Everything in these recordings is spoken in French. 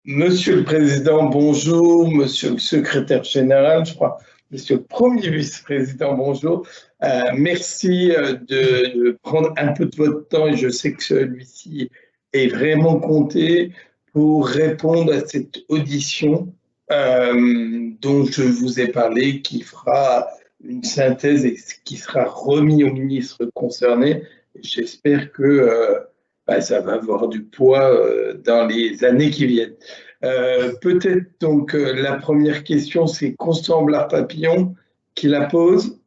Monsieur le Président, bonjour. Monsieur le Secrétaire général, je crois, Monsieur le Premier vice-président, bonjour. Merci de prendre un peu de votre temps et je sais que celui-ci est vraiment compté pour répondre à cette audition dont je vous ai parlé, qui fera une synthèse et qui sera remis au ministre concerné. J'espère que ça va avoir du poids dans les années qui viennent. Peut-être donc la première question, c'est Constant Blard-Papillon qui la pose.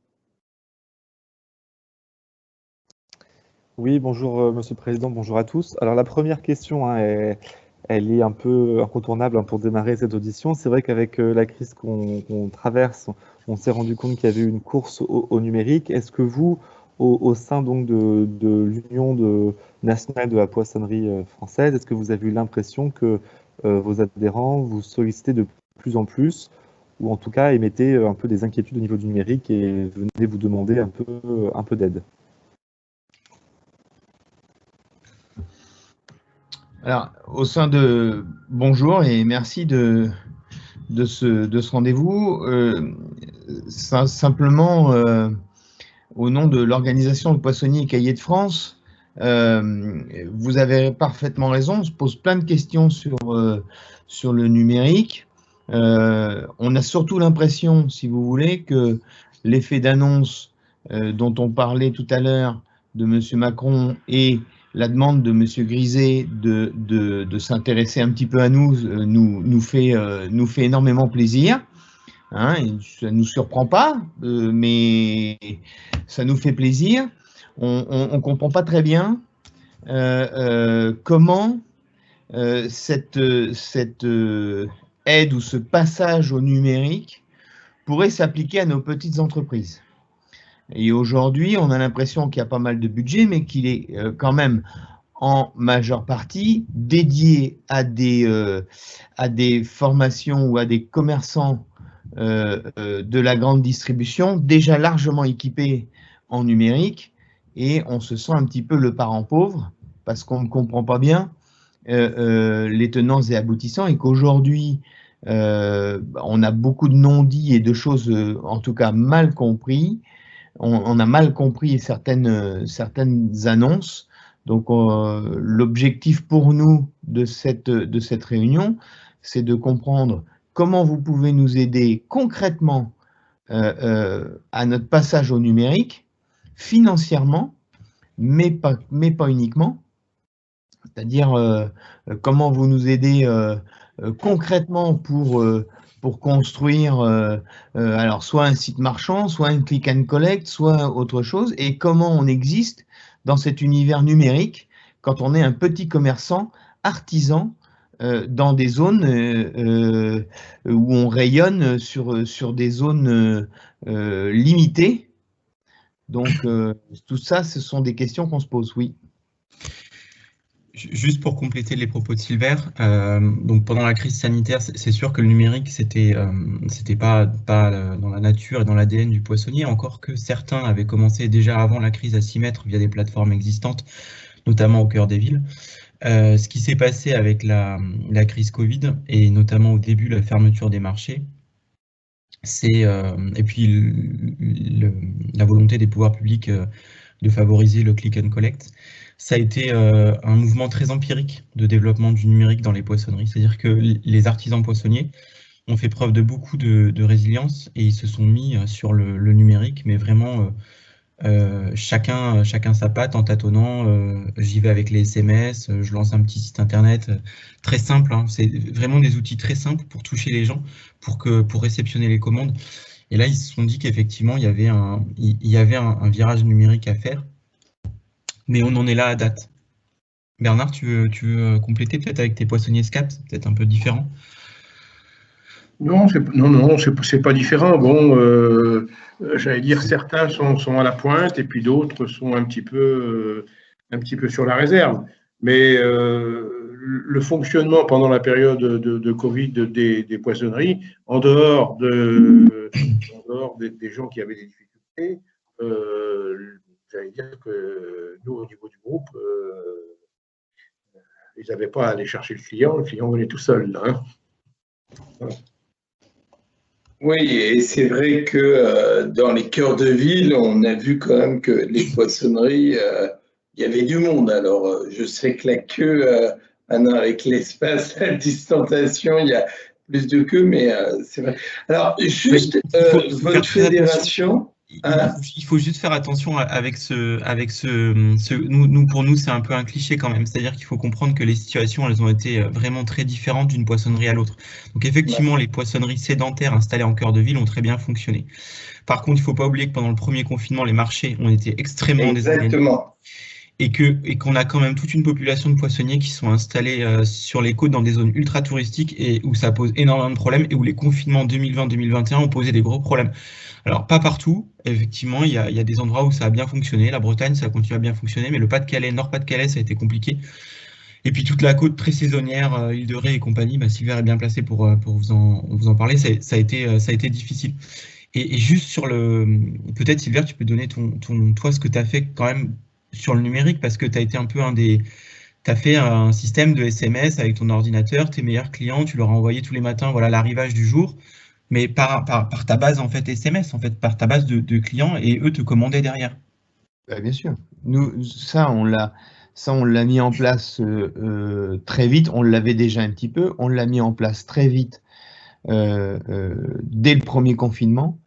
Oui, bonjour Monsieur le Président, bonjour à tous. Alors la première question, elle est un peu incontournable pour démarrer cette audition. C'est vrai qu'avec la crise qu'on traverse, on s'est rendu compte qu'il y avait une course au numérique. Est-ce que vous, au sein donc de l'Union nationale de la poissonnerie française, est-ce que vous avez eu l'impression que vos adhérents vous sollicitaient de plus en plus, ou en tout cas émettaient un peu des inquiétudes au niveau du numérique et venaient vous demander un peu d'aide? Alors, bonjour et merci de ce rendez-vous. Simplement, au nom de l'organisation de poissonniers et cahiers de France, vous avez parfaitement raison, on se pose plein de questions sur le numérique. On a surtout l'impression, si vous voulez, que l'effet d'annonce dont on parlait tout à l'heure de M. Macron et la demande de M. Griset de s'intéresser un petit peu à nous fait énormément plaisir. Hein, ça ne nous surprend pas, mais ça nous fait plaisir. On ne comprend pas très bien comment cette aide ou ce passage au numérique pourrait s'appliquer à nos petites entreprises. Et aujourd'hui, on a l'impression qu'il y a pas mal de budget, mais qu'il est quand même en majeure partie dédié à des formations ou à des commerçants de la grande distribution déjà largement équipés en numérique, et on se sent un petit peu le parent pauvre parce qu'on ne comprend pas bien les tenants et aboutissants, et qu'aujourd'hui on a beaucoup de non-dits et de choses en tout cas mal compris. On a mal compris certaines annonces. Donc l'objectif pour nous de cette réunion, c'est de comprendre comment vous pouvez nous aider concrètement à notre passage au numérique, financièrement, mais pas uniquement. C'est-à-dire comment vous nous aidez concrètement pour construire alors soit un site marchand, soit un click and collect, soit autre chose, et comment on existe dans cet univers numérique quand on est un petit commerçant artisan dans des zones où on rayonne sur des zones limitées. Donc tout ça, ce sont des questions qu'on se pose, oui. Juste pour compléter les propos de Silver, donc pendant la crise sanitaire, c'est sûr que le numérique, c'était pas dans la nature et dans l'ADN du poissonnier, encore que certains avaient commencé déjà avant la crise à s'y mettre via des plateformes existantes, notamment au cœur des villes. Ce qui s'est passé avec la crise Covid, et notamment au début la fermeture des marchés, et puis la volonté des pouvoirs publics de favoriser le click and collect, ça a été un mouvement très empirique de développement du numérique dans les poissonneries. C'est-à-dire que les artisans poissonniers ont fait preuve de beaucoup de résilience et ils se sont mis sur le numérique, mais vraiment chacun sa patte en tâtonnant. J'y vais avec les SMS, je lance un petit site internet très simple. Hein. C'est vraiment des outils très simples pour toucher les gens, pour réceptionner les commandes. Et là, ils se sont dit qu'effectivement, il y avait un virage numérique à faire. Mais on en est là à date. Bernard, tu veux compléter peut-être avec tes poissonniers SCAP, c'est peut-être un peu différent? Non, c'est pas différent. Bon, j'allais dire certains sont à la pointe et puis d'autres sont un petit peu sur la réserve. Mais le fonctionnement pendant la période de Covid des poissonneries, en dehors des gens qui avaient des difficultés, j'allais dire que nous, au niveau du groupe, Ils n'avaient pas à aller chercher le client venait tout seul. Là, hein. Voilà. Oui, et c'est vrai que dans les cœurs de ville, on a vu quand même que les poissonneries, il y avait du monde. Alors, je sais que la queue, maintenant avec l'espace, la distanciation, il y a plus de queue, mais c'est vrai. Alors, juste votre fédération. Il faut juste faire attention avec pour nous, c'est un peu un cliché quand même. C'est-à-dire qu'il faut comprendre que les situations, elles ont été vraiment très différentes d'une poissonnerie à l'autre. Donc effectivement, les poissonneries sédentaires installées en cœur de ville ont très bien fonctionné. Par contre, il ne faut pas oublier que pendant le premier confinement, les marchés ont été extrêmement désorganisés. Et qu'on a quand même toute une population de poissonniers qui sont installés sur les côtes dans des zones ultra touristiques et où ça pose énormément de problèmes et où les confinements 2020-2021 ont posé des gros problèmes. Alors, pas partout, effectivement, il y a des endroits où ça a bien fonctionné. La Bretagne, ça continue à bien fonctionner, mais le Pas-de-Calais, Nord-Pas-de-Calais, ça a été compliqué. Et puis toute la côte pré-saisonnière, Île de Ré et compagnie, Sylvain est bien placé pour vous en parler, ça a été difficile. Et juste sur peut-être Sylvain, tu peux donner toi ce que tu as fait quand même sur le numérique, parce que tu as été un peu tu as fait un système de SMS avec ton ordinateur, tes meilleurs clients, tu leur as envoyé tous les matins, voilà, l'arrivage du jour, mais par ta base en fait SMS, en fait, par ta base de clients, et eux te commandaient derrière. Bien sûr. Nous, ça, on l'a mis en place très vite. On l'avait déjà un petit peu. On l'a mis en place très vite dès le premier confinement,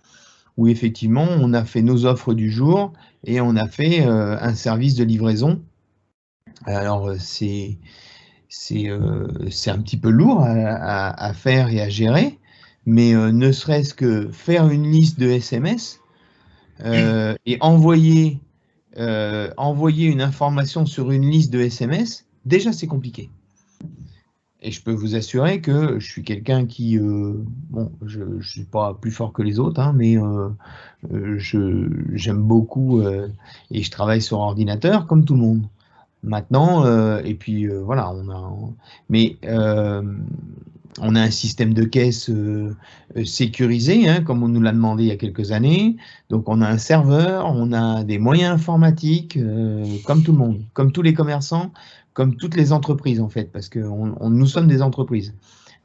où effectivement, on a fait nos offres du jour et on a fait un service de livraison. Alors, c'est un petit peu lourd à faire et à gérer, mais ne serait-ce que faire une liste de SMS et envoyer une information sur une liste de SMS, déjà c'est compliqué. Et je peux vous assurer que je suis quelqu'un qui, je ne suis pas plus fort que les autres, hein, mais j'aime beaucoup et je travaille sur ordinateur comme tout le monde. Maintenant, et puis voilà, on a un système de caisse sécurisé, hein, comme on nous l'a demandé il y a quelques années. Donc, on a un serveur, on a des moyens informatiques, comme tout le monde, comme tous les commerçants, comme toutes les entreprises, en fait, parce que nous sommes des entreprises.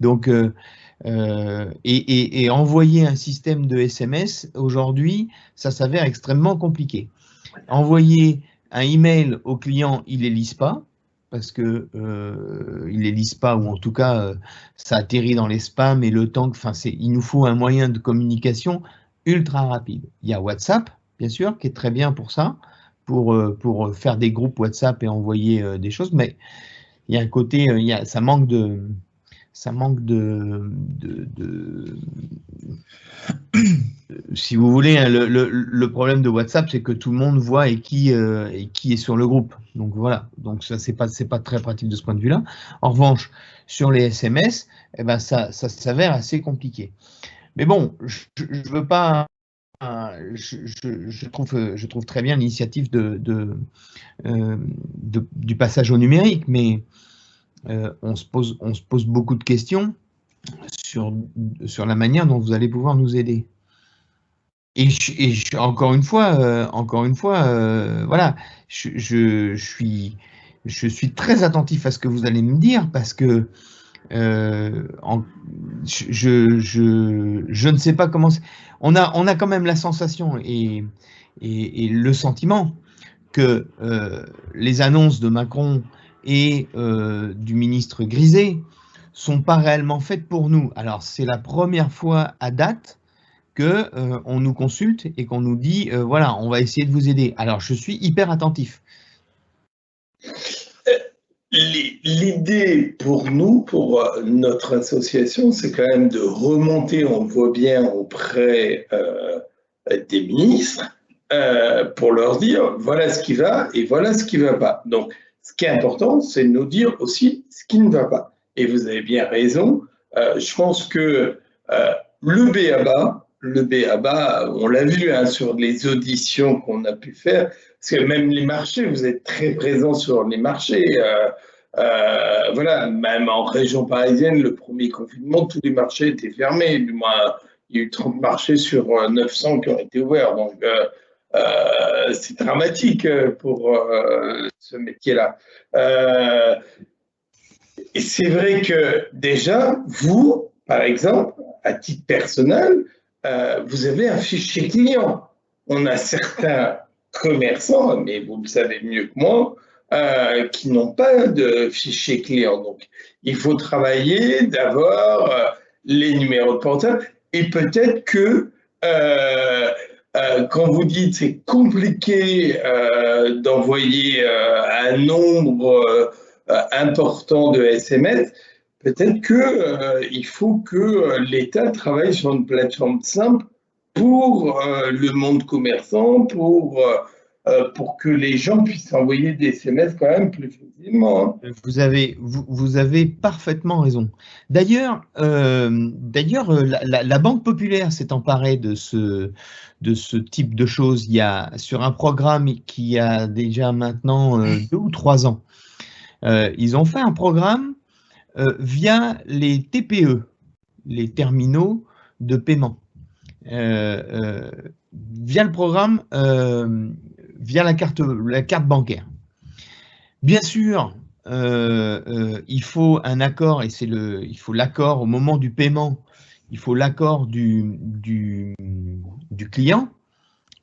Donc, et envoyer un système de SMS, aujourd'hui, ça s'avère extrêmement compliqué. Envoyer un email au client, il ne les lise pas, parce que il les lise pas, ou en tout cas ça atterrit dans les spams, et le temps il nous faut un moyen de communication ultra rapide. Il y a WhatsApp, bien sûr, qui est très bien pour ça, pour faire des groupes WhatsApp et envoyer des choses, mais il y a un côté, ça manque de si vous voulez, hein, le problème de WhatsApp, c'est que tout le monde voit et qui est sur le groupe. Donc voilà, donc ça c'est pas très pratique de ce point de vue-là. En revanche, sur les SMS, eh ben ça s'avère assez compliqué. Mais bon, je veux pas. Je trouve très bien l'initiative du passage au numérique, mais on se pose beaucoup de questions sur la manière dont vous allez pouvoir nous aider. Et encore une fois, voilà, je suis très attentif à ce que vous allez me dire, parce que je ne sais pas comment. On a quand même la sensation et le sentiment que les annonces de Macron et du ministre Griset sont pas réellement faites pour nous. Alors, c'est la première fois à date qu'on nous consulte et qu'on nous dit, voilà, on va essayer de vous aider. Alors, je suis hyper attentif. L'idée pour nous, pour notre association, c'est quand même de remonter, on le voit bien, auprès des ministres, pour leur dire, voilà ce qui va et voilà ce qui ne va pas. Donc, ce qui est important, c'est de nous dire aussi ce qui ne va pas. Et vous avez bien raison, je pense que le b.a.-ba, on l'a vu hein, sur les auditions qu'on a pu faire, parce que même les marchés, vous êtes très présents sur les marchés. Voilà, même en région parisienne, le premier confinement, tous les marchés étaient fermés. Du moins, il y a eu 30 marchés sur 900 qui ont été ouverts. Donc, c'est dramatique pour ce métier-là. Et c'est vrai que déjà, vous, par exemple, à titre personnel, vous avez un fichier client. On a certains commerçants, mais vous le savez mieux que moi, qui n'ont pas de fichier client. Donc, il faut travailler d'avoir les numéros de portable et peut-être que quand vous dites c'est compliqué d'envoyer un nombre important de SMS, peut-être qu'il faut que l'État travaille sur une plateforme simple pour le monde commerçant, pour que les gens puissent envoyer des SMS quand même plus facilement. Hein. Vous avez parfaitement raison. D'ailleurs, la Banque Populaire s'est emparée de ce type de choses sur un programme qui a déjà maintenant 2 ou 3 ans. Ils ont fait un programme via les TPE, les terminaux de paiement. Via le programme, via la carte bancaire. Bien sûr, il faut un accord, et il faut l'accord au moment du paiement, il faut l'accord du client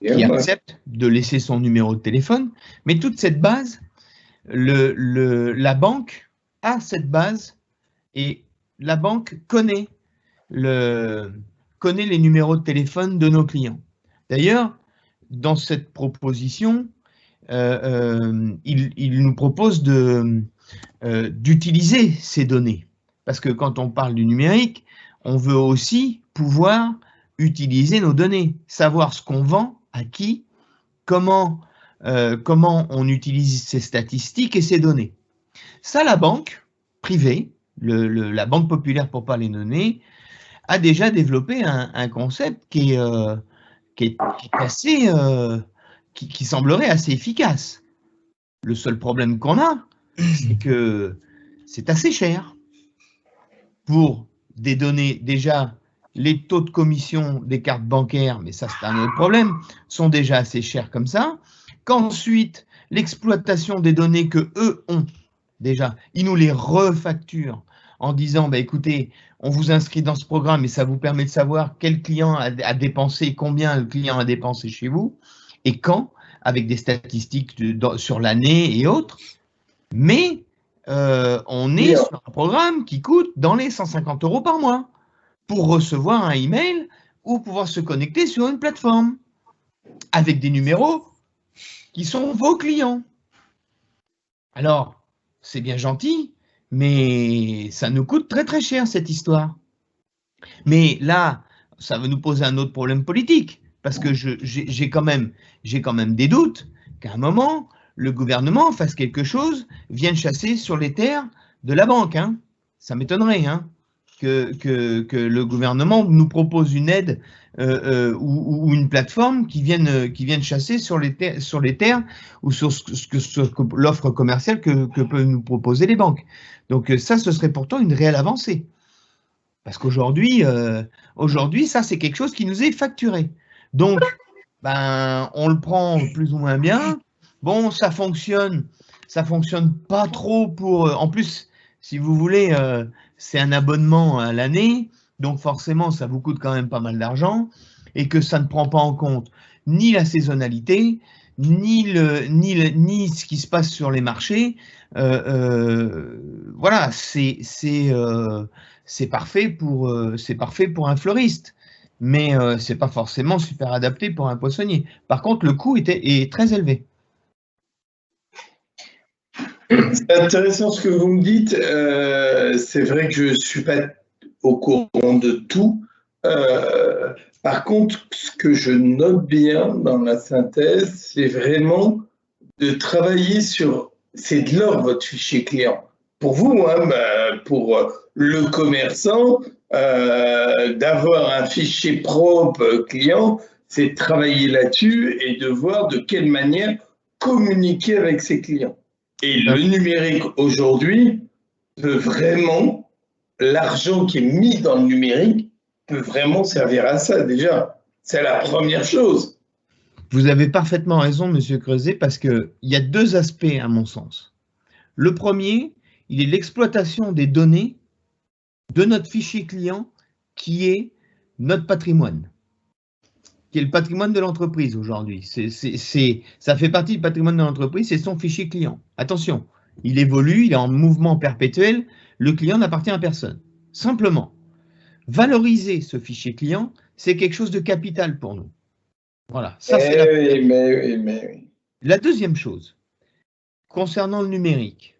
qui accepte de laisser son numéro de téléphone, mais toute cette base, la banque a cette base et la banque connaît les numéros de téléphone de nos clients. D'ailleurs, dans cette proposition, il nous propose d'utiliser ces données. Parce que quand on parle du numérique, on veut aussi pouvoir utiliser nos données, savoir ce qu'on vend, à qui, comment on utilise ces statistiques et ces données. Ça, la banque privée, la Banque Populaire pour ne pas les nommer, a déjà développé un concept qui est assez, qui semblerait assez efficace. Le seul problème qu'on a, c'est que c'est assez cher. Pour des données, déjà, les taux de commission des cartes bancaires, mais ça c'est un autre problème, sont déjà assez chers comme ça. Qu'ensuite, l'exploitation des données que eux ont, déjà, ils nous les refacturent en disant, bah, écoutez, on vous inscrit dans ce programme et ça vous permet de savoir quel client a dépensé, combien le client a dépensé chez vous et quand, avec des statistiques sur l'année et autres. Mais on est sur un programme qui coûte dans les 150 € par mois pour recevoir un email ou pouvoir se connecter sur une plateforme avec des numéros qui sont vos clients. Alors, c'est bien gentil, mais ça nous coûte très très cher cette histoire. Mais là, ça va nous poser un autre problème politique, parce que j'ai quand même des doutes qu'à un moment, le gouvernement fasse quelque chose, vienne chasser sur les terres de la banque. Hein. Ça m'étonnerait que le gouvernement nous propose une aide ou une plateforme qui vienne chasser sur les terres ou sur l'offre commerciale que peuvent nous proposer les banques. Donc ça, ce serait pourtant une réelle avancée. Parce qu'aujourd'hui, ça, c'est quelque chose qui nous est facturé. Donc, ben, on le prend plus ou moins bien. Bon, ça fonctionne pas trop pour… En plus, si vous voulez, c'est un abonnement à l'année, donc forcément, ça vous coûte quand même pas mal d'argent, et que ça ne prend pas en compte ni la saisonnalité, ni ce qui se passe sur les marchés. Voilà, c'est parfait pour un fleuriste, mais c'est pas forcément super adapté pour un poissonnier. Par contre, le coût est très élevé. C'est intéressant ce que vous me dites. C'est vrai que je ne suis pas au courant de tout. Par contre, ce que je note bien dans la synthèse, c'est vraiment de travailler sur… C'est de l'or, votre fichier client. Pour vous, hein, pour le commerçant, d'avoir un fichier propre client, c'est de travailler là-dessus et de voir de quelle manière communiquer avec ses clients. Et le numérique aujourd'hui peut vraiment, l'argent qui est mis dans le numérique peut vraiment servir à ça déjà. C'est la première chose. Vous avez parfaitement raison, Monsieur Creuset, parce qu'il y a deux aspects à mon sens. Le premier, il est l'exploitation des données de notre fichier client qui est notre patrimoine, qui est le patrimoine de l'entreprise aujourd'hui. Ça fait partie du patrimoine de l'entreprise, c'est son fichier client. Attention, il évolue, il est en mouvement perpétuel, le client n'appartient à personne. Simplement, valoriser ce fichier client, c'est quelque chose de capital pour nous. Voilà. Ça, oui. La deuxième chose, concernant le numérique,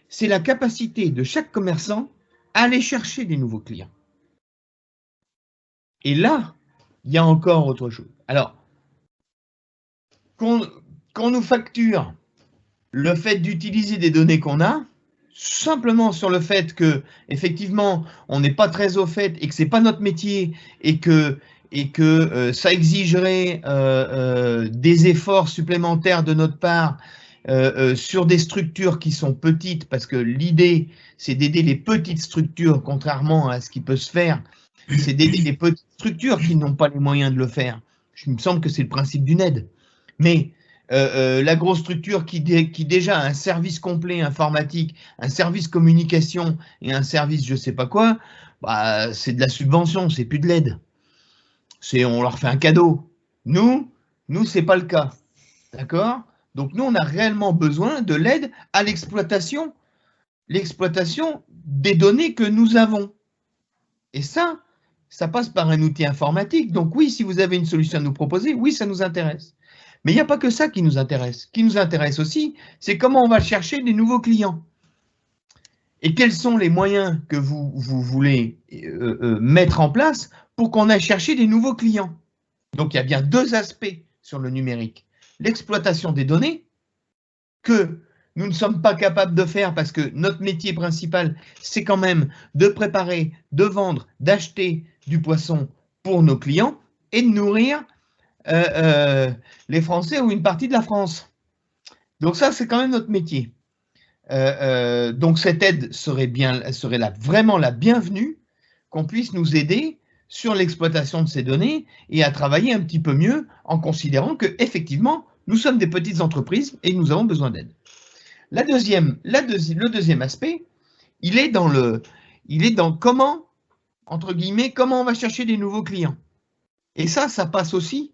c'est la capacité de chaque commerçant à aller chercher des nouveaux clients. Et là, il y a encore autre chose. Alors, qu'on nous facture le fait d'utiliser des données qu'on a, simplement sur le fait que, effectivement, on n'est pas très au fait et que ce n'est pas notre métier et que ça exigerait des efforts supplémentaires de notre part sur des structures qui sont petites, parce que l'idée, c'est d'aider les petites structures, contrairement à ce qui peut se faire, c'est d'aider les petites structures qui n'ont pas les moyens de le faire. Il me semble que c'est le principe d'une aide. Mais la grosse structure qui déjà a un service complet informatique, un service communication et un service je ne sais pas quoi, bah, c'est de la subvention, c'est plus de l'aide. On leur fait un cadeau. Nous ce n'est pas le cas. D'accord? Donc, nous, on a réellement besoin de l'aide à l'exploitation des données que nous avons. Et ça passe par un outil informatique. Donc, oui, si vous avez une solution à nous proposer, oui, ça nous intéresse. Mais il n'y a pas que ça qui nous intéresse. Ce qui nous intéresse aussi, c'est comment on va chercher des nouveaux clients. Et quels sont les moyens que vous voulez mettre en place pour qu'on aille chercher des nouveaux clients. Donc, il y a bien deux aspects sur le numérique. L'exploitation des données, que nous ne sommes pas capables de faire parce que notre métier principal, c'est quand même de préparer, de vendre, d'acheter du poisson pour nos clients et de nourrir les Français ou une partie de la France. Donc ça, c'est quand même notre métier. Donc cette aide serait vraiment la bienvenue, qu'on puisse nous aider sur l'exploitation de ces données et à travailler un petit peu mieux en considérant que effectivement nous sommes des petites entreprises et nous avons besoin d'aide. Le deuxième aspect, il est dans comment, entre guillemets, comment on va chercher des nouveaux clients. Et ça passe aussi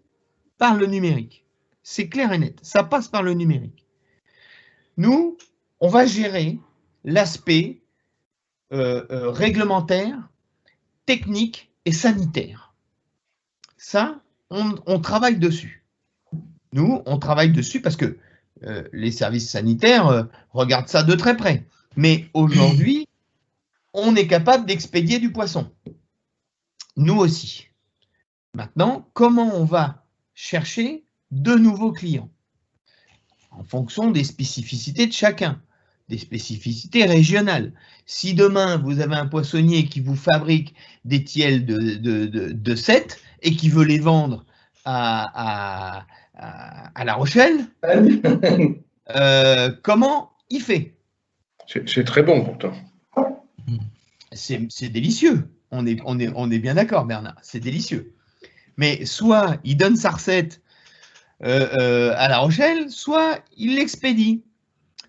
par le numérique. C'est clair et net, ça passe par le numérique. Nous, on va gérer l'aspect réglementaire, technique et sanitaire. Ça, on travaille dessus. Nous, on travaille dessus parce que les services sanitaires regardent ça de très près. Mais aujourd'hui, on est capable d'expédier du poisson. Nous aussi. Maintenant, comment on va chercher de nouveaux clients? En fonction des spécificités de chacun, des spécificités régionales. Si demain, vous avez un poissonnier qui vous fabrique des tiels de 7 et qui veut les vendre à La Rochelle, comment il fait? C'est très bon pourtant. C'est délicieux. On est bien d'accord, Bernard. C'est délicieux. Mais soit il donne sa recette à La Rochelle, soit il l'expédie.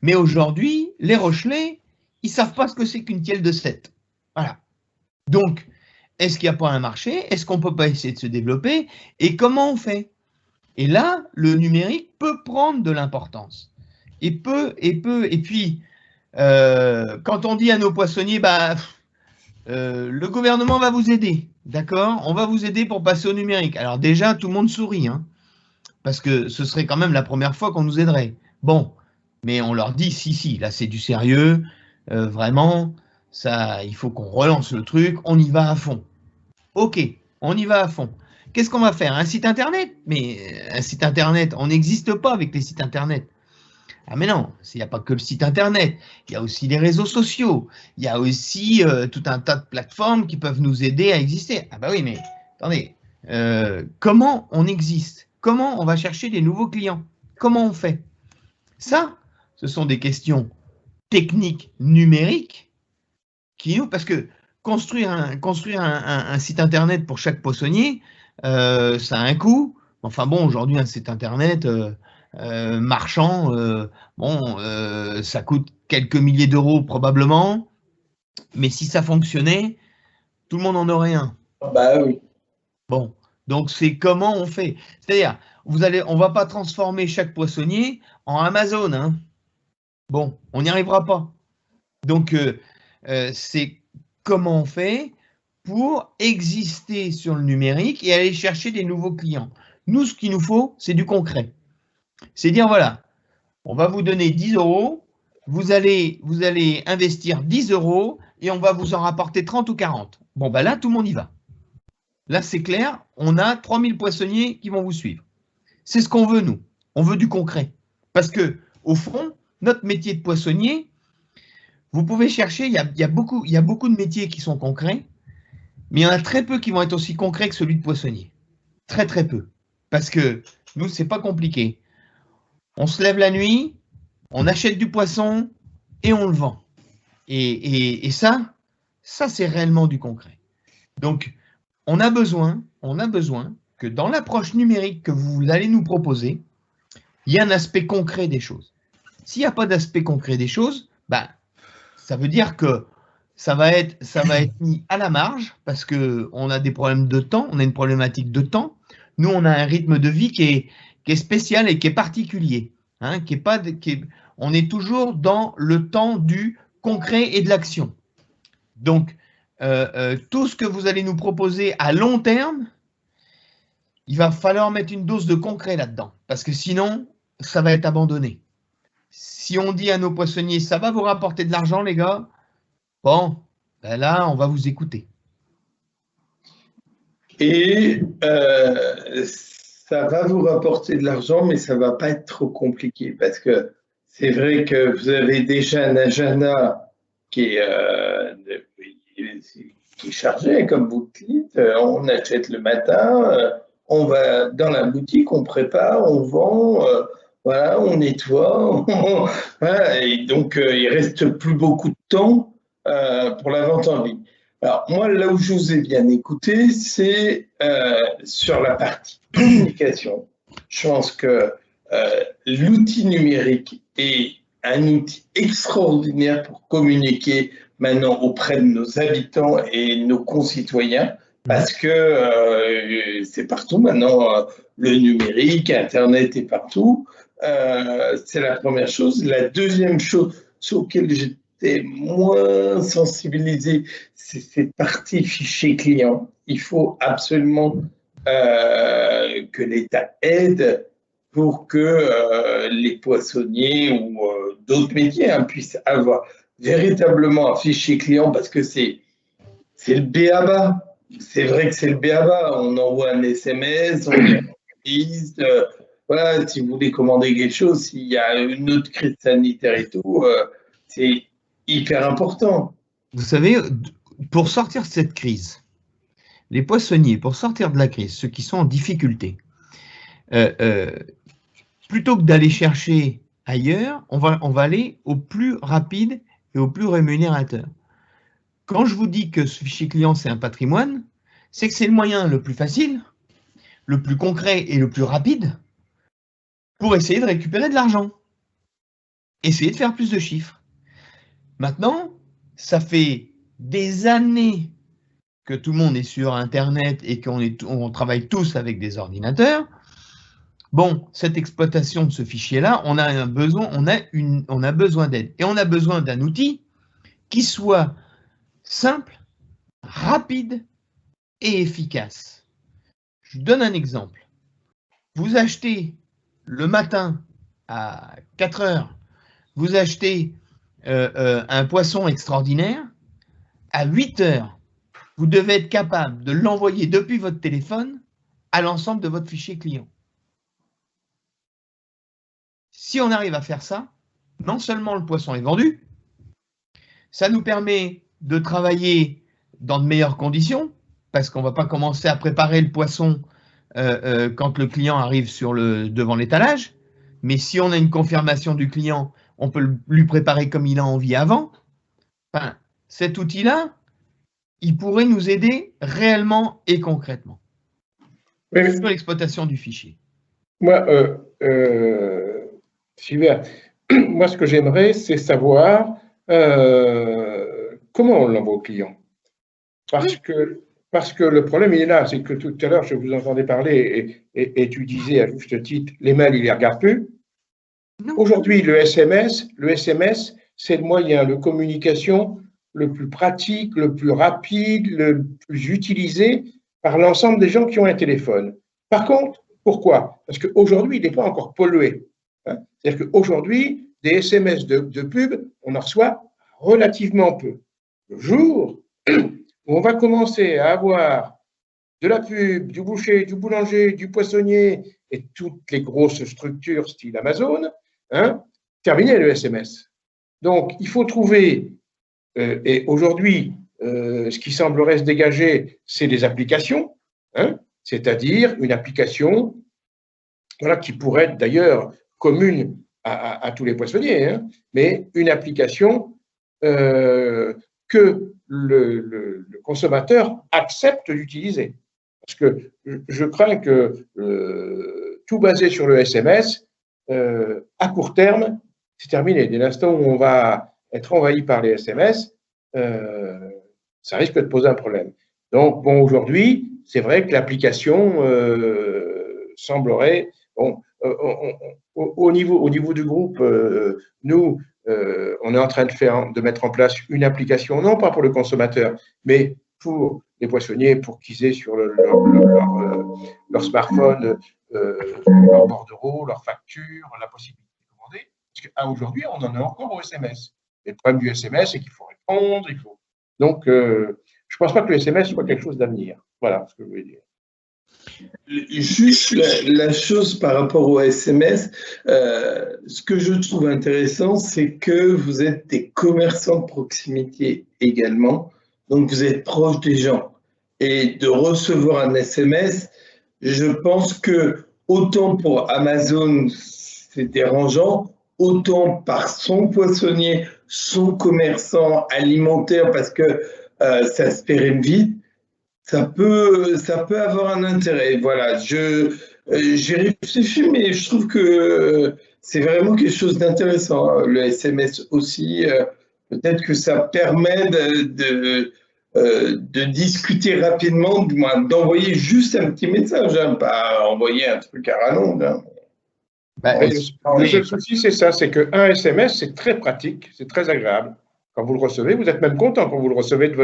Mais aujourd'hui, les Rochelais, ils ne savent pas ce que c'est qu'une tielle de 7. Voilà. Donc, est-ce qu'il n'y a pas un marché? Est-ce qu'on ne peut pas essayer de se développer? Et comment on fait? Et là, le numérique peut prendre de l'importance. Et puis, quand on dit à nos poissonniers, le gouvernement va vous aider, d'accord? On va vous aider pour passer au numérique. Alors déjà, tout le monde sourit, hein, parce que ce serait quand même la première fois qu'on nous aiderait. Bon, mais on leur dit, si, là c'est du sérieux, vraiment, ça, il faut qu'on relance le truc, on y va à fond. Ok, on y va à fond. Qu'est-ce qu'on va faire? Un site internet? Mais un site internet, on n'existe pas avec les sites internet. Ah mais non, il n'y a pas que le site internet, il y a aussi les réseaux sociaux, il y a aussi tout un tas de plateformes qui peuvent nous aider à exister. Ah bah oui, mais attendez, comment on existe? Comment on va chercher des nouveaux clients? Comment on fait? Ça, ce sont des questions techniques numériques parce que construire un site internet pour chaque poissonnier, ça a un coût. Enfin bon, aujourd'hui, un site internet marchand, ça coûte quelques milliers d'euros probablement, mais si ça fonctionnait, tout le monde en aurait un. Bah oui. Bon, donc c'est comment on fait. C'est-à-dire, on ne va pas transformer chaque poissonnier en Amazon, hein. Bon, on n'y arrivera pas. Donc, c'est comment on fait pour exister sur le numérique et aller chercher des nouveaux clients. Nous, ce qu'il nous faut, c'est du concret. C'est dire, voilà, on va vous donner 10 euros, vous allez investir 10 euros et on va vous en rapporter 30 ou 40. Bon, ben là, tout le monde y va. Là, c'est clair, on a 3000 poissonniers qui vont vous suivre. C'est ce qu'on veut, nous. On veut du concret. Parce que, au fond, notre métier de poissonnier, vous pouvez chercher, il y a beaucoup de métiers qui sont concrets, mais il y en a très peu qui vont être aussi concrets que celui de poissonnier. Très, très peu. Parce que, nous, c'est pas compliqué. On se lève la nuit, on achète du poisson et on le vend. Et ça c'est réellement du concret. Donc, on a besoin que dans l'approche numérique que vous allez nous proposer, il y ait un aspect concret des choses. S'il n'y a pas d'aspect concret des choses, bah, ça veut dire que ça va être mis à la marge parce qu'on a des problèmes de temps, on a une problématique de temps. Nous, on a un rythme de vie qui est spécial et qui est particulier. Hein, on est toujours dans le temps du concret et de l'action. Donc, tout ce que vous allez nous proposer à long terme, il va falloir mettre une dose de concret là-dedans, parce que sinon, ça va être abandonné. Si on dit à nos poissonniers, ça va vous rapporter de l'argent, les gars, bon, ben là, on va vous écouter. Et ça va vous rapporter de l'argent, mais ça ne va pas être trop compliqué, parce que c'est vrai que vous avez déjà un agenda qui est chargé, comme vous le dites. On achète le matin, on va dans la boutique, on prépare, on vend, voilà, on nettoie. Voilà, et donc, il ne reste plus beaucoup de temps pour la vente en ligne. Alors, moi, là où je vous ai bien écouté, c'est sur la partie communication. Je pense que l'outil numérique est un outil extraordinaire pour communiquer maintenant auprès de nos habitants et nos concitoyens, parce que c'est partout maintenant, le numérique, Internet est partout. C'est la première chose. La deuxième chose sur laquelle j'étais moins sensibilisé, c'est cette partie fichier client. Il faut absolument que l'État aide pour que les poissonniers ou d'autres métiers puissent avoir véritablement un fichier client, parce que c'est le b.a.-ba. C'est vrai que c'est le b.a.-ba. On envoie un SMS, on dit voilà, si vous voulez commander quelque chose, s'il y a une autre crise sanitaire et tout, c'est hyper important. Vous savez, pour sortir de cette crise, les poissonniers, pour sortir de la crise, ceux qui sont en difficulté, plutôt que d'aller chercher ailleurs, on va aller au plus rapide et au plus rémunérateur. Quand je vous dis que ce fichier client, c'est un patrimoine, c'est que c'est le moyen le plus facile, le plus concret et le plus rapide pour essayer de récupérer de l'argent. Essayer de faire plus de chiffres. Maintenant, ça fait des années que tout le monde est sur Internet et qu'on travaille tous avec des ordinateurs. Bon, cette exploitation de ce fichier-là, on a besoin d'aide. Et on a besoin d'un outil qui soit simple, rapide et efficace. Je vous donne un exemple. Vous achetez le matin à 4 heures, vous achetez un poisson extraordinaire, à 8 heures, vous devez être capable de l'envoyer depuis votre téléphone à l'ensemble de votre fichier client. Si on arrive à faire ça, non seulement le poisson est vendu, ça nous permet de travailler dans de meilleures conditions, parce qu'on ne va pas commencer à préparer le poisson quand le client arrive devant l'étalage, mais si on a une confirmation du client, on peut lui préparer comme il a envie avant. Enfin, cet outil-là, il pourrait nous aider réellement et concrètement sur l'exploitation du fichier. Moi, Sylvain, moi, ce que j'aimerais, c'est savoir comment on l'envoie au client. Parce que le problème, il est là. C'est que tout à l'heure, je vous entendais parler et tu disais à juste titre, les mails, il ne les regarde plus. Aujourd'hui, le SMS, c'est le moyen de communication le plus pratique, le plus rapide, le plus utilisé par l'ensemble des gens qui ont un téléphone. Par contre, pourquoi? Parce qu'aujourd'hui, il n'est pas encore pollué. Hein. C'est-à-dire qu'aujourd'hui, des SMS de pub, on en reçoit relativement peu. Le jour où on va commencer à avoir de la pub, du boucher, du boulanger, du poissonnier et toutes les grosses structures style Amazon, hein, terminé le SMS. Donc, il faut trouver, et aujourd'hui, ce qui semblerait se dégager, c'est des applications, hein, c'est-à-dire une application voilà, qui pourrait être d'ailleurs commune à tous les poissonniers, hein, mais une application que le consommateur accepte d'utiliser. Parce que je crains que tout basé sur le SMS, à court terme, c'est terminé. Dès l'instant où on va être envahi par les SMS, ça risque de poser un problème. Donc, bon, aujourd'hui, c'est vrai que l'application semblerait… Bon, au niveau du groupe, nous, on est en train de mettre en place une application, non pas pour le consommateur, mais pour les poissonniers, pour qu'ils aient sur leur smartphone leur bordereau, leur facture, la possibilité de commander. Parce qu'aujourd'hui, on en est encore au SMS. Et le problème du SMS, c'est qu'il faut répondre, il faut… Donc, je ne pense pas que le SMS soit quelque chose d'avenir. Voilà ce que je voulais dire. Juste la chose par rapport au SMS, ce que je trouve intéressant, c'est que vous êtes des commerçants de proximité également, donc vous êtes proche des gens. Et de recevoir un SMS, je pense que autant pour Amazon, c'est dérangeant, autant par son poissonnier, son commerçant alimentaire, parce que ça se périme vite, ça peut avoir un intérêt. Voilà, j'ai réfléchi, mais je trouve que c'est vraiment quelque chose d'intéressant. Le SMS aussi, peut-être que ça permet de discuter rapidement, du moins d'envoyer juste un petit message, hein, pas envoyer un truc à rallonge. Hein. Le seul souci, c'est ça, c'est qu'un SMS, c'est très pratique, c'est très agréable. Quand vous le recevez, vous êtes même content quand vous le recevez de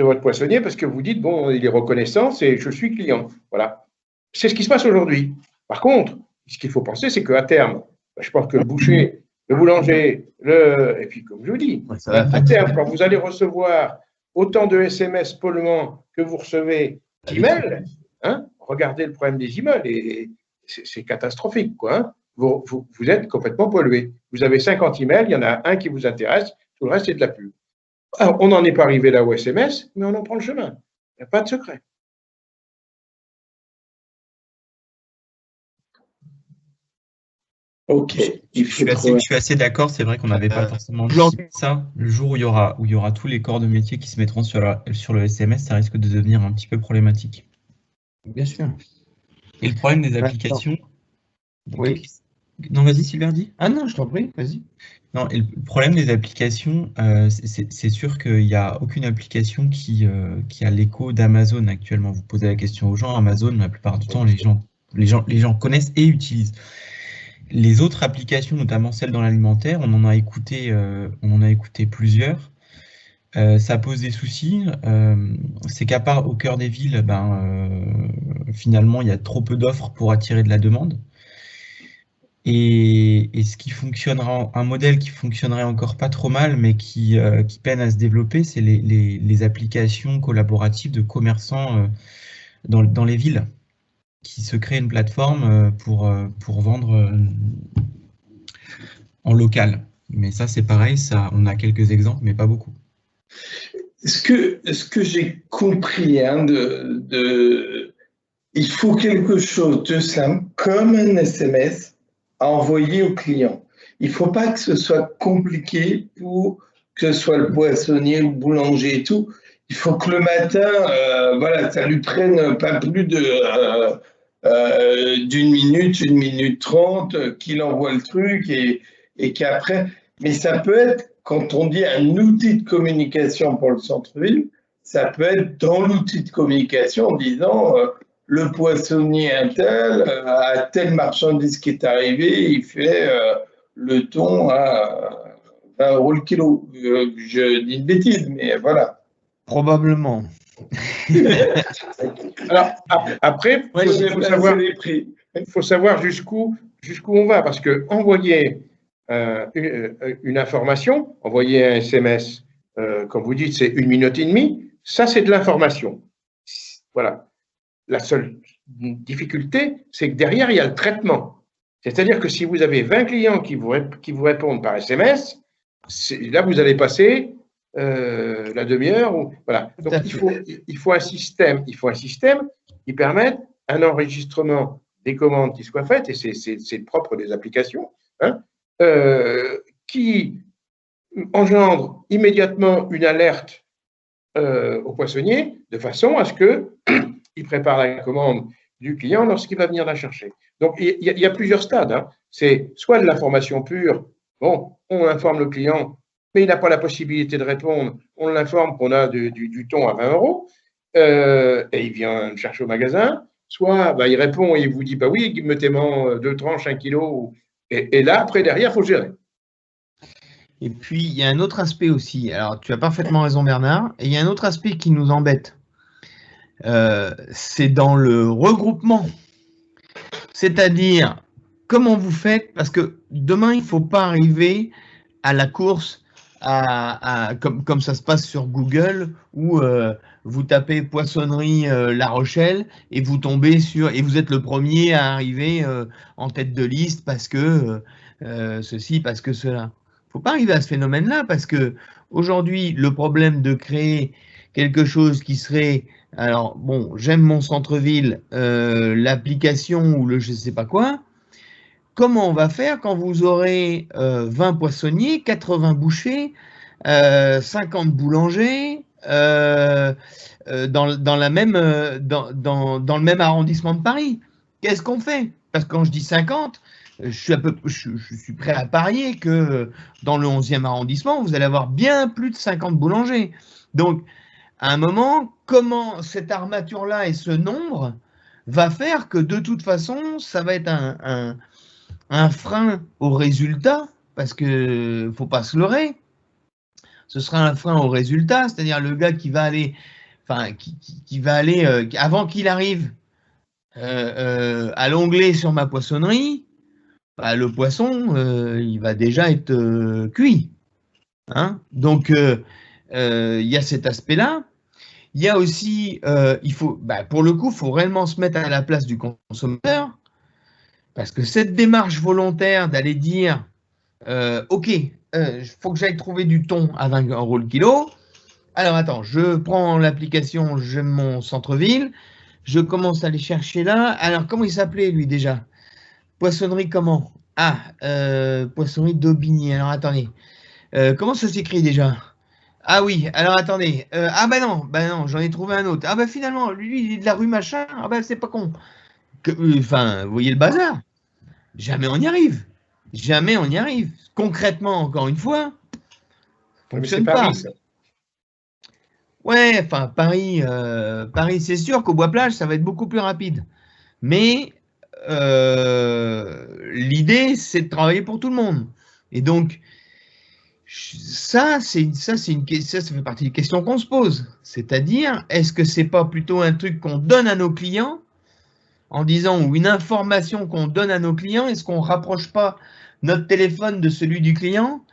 votre poissonnier parce que vous dites, bon, il est reconnaissant, et je suis client. Voilà. C'est ce qui se passe aujourd'hui. Par contre, ce qu'il faut penser, c'est qu'à terme, je pense que le boucher, le boulanger, et puis comme je vous dis, à terme, quand vous allez recevoir autant de SMS polluants que vous recevez d'emails, hein, regardez le problème des emails, et c'est catastrophique, quoi. Hein. Vous êtes complètement pollué. Vous avez 50 emails, il y en a un qui vous intéresse, tout le reste, c'est de la pub. Alors, on n'en est pas arrivé là au SMS, mais on en prend le chemin. Il n'y a pas de secret. Ok. Je suis assez d'accord, c'est vrai qu'on n'avait pas forcément anticipé ça. Le jour où il y aura tous les corps de métier qui se mettront sur le SMS, ça risque de devenir un petit peu problématique. Bien sûr. Et le problème des applications… Oui. Non, vas-y, Sylvain, dis. Ah non, je t'en prie, vas-y. Non, et le problème des applications, c'est sûr qu'il n'y a aucune application qui a l'écho d'Amazon actuellement. Vous posez la question aux gens, Amazon, la plupart du temps, les gens connaissent et utilisent. Les autres applications, notamment celles dans l'alimentaire, on en a écouté plusieurs. Ça pose des soucis. C'est qu'à part au cœur des villes, finalement, il y a trop peu d'offres pour attirer de la demande. Et ce qui fonctionnera, un modèle qui fonctionnerait encore pas trop mal, mais qui peine à se développer, c'est les applications collaboratives de commerçants dans les villes, qui se créent une plateforme pour vendre en local. Mais ça, c'est pareil, on a quelques exemples, mais pas beaucoup. Ce que j'ai compris, hein, il faut quelque chose de simple, comme un SMS, à envoyer au client. Il ne faut pas que ce soit compliqué pour que ce soit le poissonnier, le boulanger et tout. Il faut que le matin, voilà, ça lui prenne pas plus d'une minute 30, qu'il envoie le truc et et qu'après, mais ça peut être, quand on dit un outil de communication pour le centre-ville, ça peut être dans l'outil de communication en disant le poissonnier Intel a telle marchandise qui est arrivée, il fait le thon à 20 € le kilo. Je dis une bêtise, mais voilà. Probablement. Alors, après, Ouais, il faut savoir jusqu'où on va, parce que envoyer une information, envoyer un SMS, comme vous dites, c'est 1 minute et demie, ça c'est de l'information. Voilà. La seule difficulté, c'est que derrière, il y a le traitement. C'est-à-dire que si vous avez 20 clients qui vous répondent par SMS, là, vous allez passer la demi-heure. Voilà. Donc, il faut un système qui permette un enregistrement des commandes qui soient faites, et c'est le propre des applications, hein, qui engendre immédiatement une alerte au poissonnier, de façon à ce qu'il prépare la commande du client lorsqu'il va venir la chercher. Donc, il y a plusieurs stades. Hein. C'est soit de l'information pure, bon, on informe le client, mais il n'a pas la possibilité de répondre, on l'informe qu'on a du thon à 20 € et il vient le chercher au magasin. Soit il répond et il vous dit oui, mettez-moi 2 tranches, 1 kilo. Et là, après, derrière, il faut gérer. Et puis, il y a un autre aspect aussi. Alors, tu as parfaitement raison, Bernard. Et il y a un autre aspect qui nous embête. C'est dans le regroupement. C'est-à-dire, comment vous faites? Parce que demain, il ne faut pas arriver à la course comme ça se passe sur Google, où vous tapez poissonnerie La Rochelle et vous tombez et vous êtes le premier à arriver en tête de liste parce que ceci, parce que cela. Il ne faut pas arriver à ce phénomène-là, parce que aujourd'hui, le problème de créer quelque chose qui serait, alors bon, j'aime mon centre-ville, l'application ou le je ne sais pas quoi. Comment on va faire quand vous aurez 20 poissonniers, 80 bouchers, 50 boulangers dans le même arrondissement de Paris? Qu'est-ce qu'on fait? Parce que quand je dis 50, je suis prêt à parier que dans le 11e arrondissement, vous allez avoir bien plus de 50 boulangers. Donc, à un moment, comment cette armature-là et ce nombre va faire que de toute façon, ça va être un frein au résultat, parce que faut pas se leurrer, ce sera un frein au résultat, c'est-à-dire le gars qui va aller, qui va aller avant qu'il arrive à l'onglet sur ma poissonnerie, le poisson, il va déjà être cuit. Hein? Donc, il y a cet aspect-là. Il y a aussi, pour le coup, il faut réellement se mettre à la place du consommateur. Parce que cette démarche volontaire d'aller dire ok, il faut que j'aille trouver du thon à 20 € le kilo. Alors attends, je prends l'application, je mets mon centre-ville, je commence à aller chercher là. Alors comment il s'appelait lui déjà? Poissonnerie comment? Ah, poissonnerie d'Aubigny. Alors attendez, comment ça s'écrit déjà? Ah oui, alors attendez, non, j'en ai trouvé un autre. Ah bah finalement, lui il est de la rue machin, ah bah c'est pas con. Enfin, vous voyez le bazar? Jamais on y arrive. Jamais on y arrive. Concrètement, encore une fois, ça ne fonctionne pas. Ça. Ouais, enfin, Paris, c'est sûr qu'au Bois-Plage, ça va être beaucoup plus rapide. Mais l'idée, c'est de travailler pour tout le monde. Et donc, ça fait partie des questions qu'on se pose. C'est-à-dire, est-ce que c'est pas plutôt un truc qu'on donne à nos clients en disant, ou une information qu'on donne à nos clients, est-ce qu'on ne rapproche pas notre téléphone de celui du client?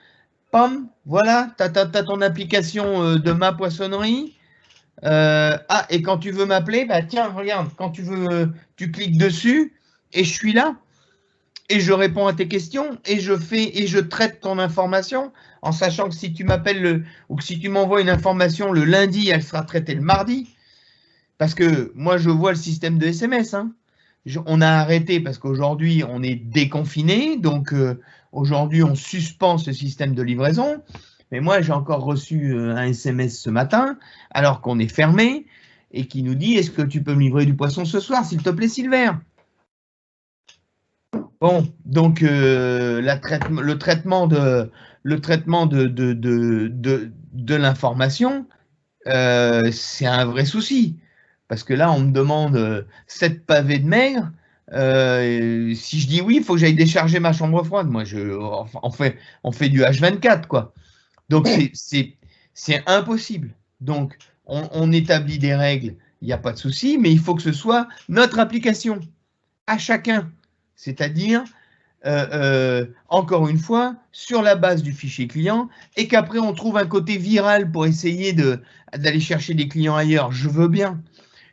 Pam, voilà, tu as ton application de ma poissonnerie. Et quand tu veux m'appeler, tiens, regarde, quand tu veux, tu cliques dessus et je suis là. Et je réponds à tes questions et je traite ton information en sachant que si tu m'appelles ou que si tu m'envoies une information le lundi, elle sera traitée le mardi. Parce que moi, je vois le système de SMS, hein. On a arrêté parce qu'aujourd'hui, on est déconfiné. Donc, aujourd'hui, on suspend ce système de livraison. Mais moi, j'ai encore reçu un SMS ce matin, alors qu'on est fermé, et qui nous dit « Est-ce que tu peux me livrer du poisson ce soir, s'il te plaît, Silver ?» Bon, donc le traitement de l'information, c'est un vrai souci. Parce que là, on me demande 7 pavés de maigre. Si je dis oui, il faut que j'aille décharger ma chambre froide. Moi, on fait du H24, quoi. Donc, c'est impossible. Donc, on établit des règles, il n'y a pas de souci, mais il faut que ce soit notre application, à chacun. C'est-à-dire, encore une fois, sur la base du fichier client, et qu'après on trouve un côté viral pour essayer d'aller chercher des clients ailleurs. Je veux bien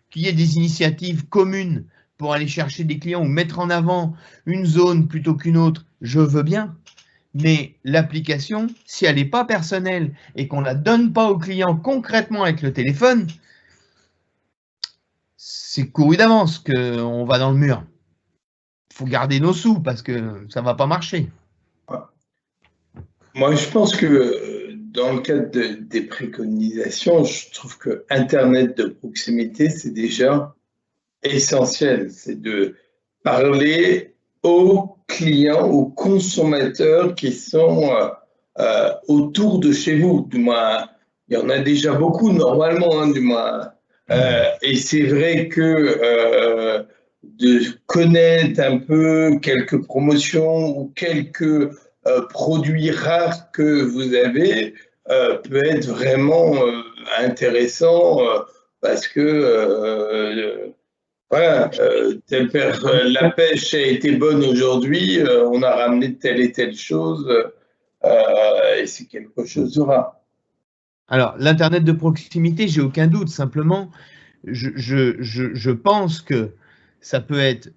qu'il y ait des initiatives communes pour aller chercher des clients ou mettre en avant une zone plutôt qu'une autre. Je veux bien. Mais l'application, si elle n'est pas personnelle et qu'on ne la donne pas au client concrètement avec le téléphone, c'est couru d'avance qu'on va dans le mur. Il faut garder nos sous parce que ça ne va pas marcher. Moi, je pense que dans le cadre des préconisations, je trouve que Internet de proximité, c'est déjà essentiel. C'est de parler aux clients, aux consommateurs qui sont autour de chez vous. Du moins, il y en a déjà beaucoup normalement, hein, du moins. Et c'est vrai que de connaître un peu quelques promotions ou quelques produits rares que vous avez peut être vraiment intéressant parce que voilà, la pêche a été bonne aujourd'hui, on a ramené telle et telle chose et c'est quelque chose de rare. Alors, l'Internet de proximité, j'ai aucun doute, simplement, je pense que ça peut être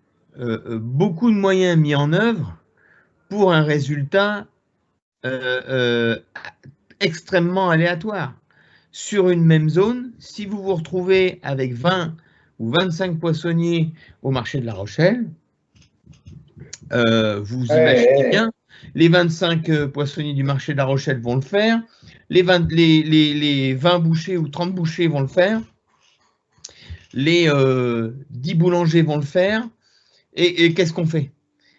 beaucoup de moyens mis en œuvre pour un résultat extrêmement aléatoire. Sur une même zone, si vous vous retrouvez avec 20 ou 25 poissonniers au marché de La Rochelle, vous imaginez bien, les 25 poissonniers du marché de La Rochelle vont le faire, les 20 bouchers ou 30 bouchers vont le faire, les 10 boulangers vont le faire, et qu'est-ce qu'on fait?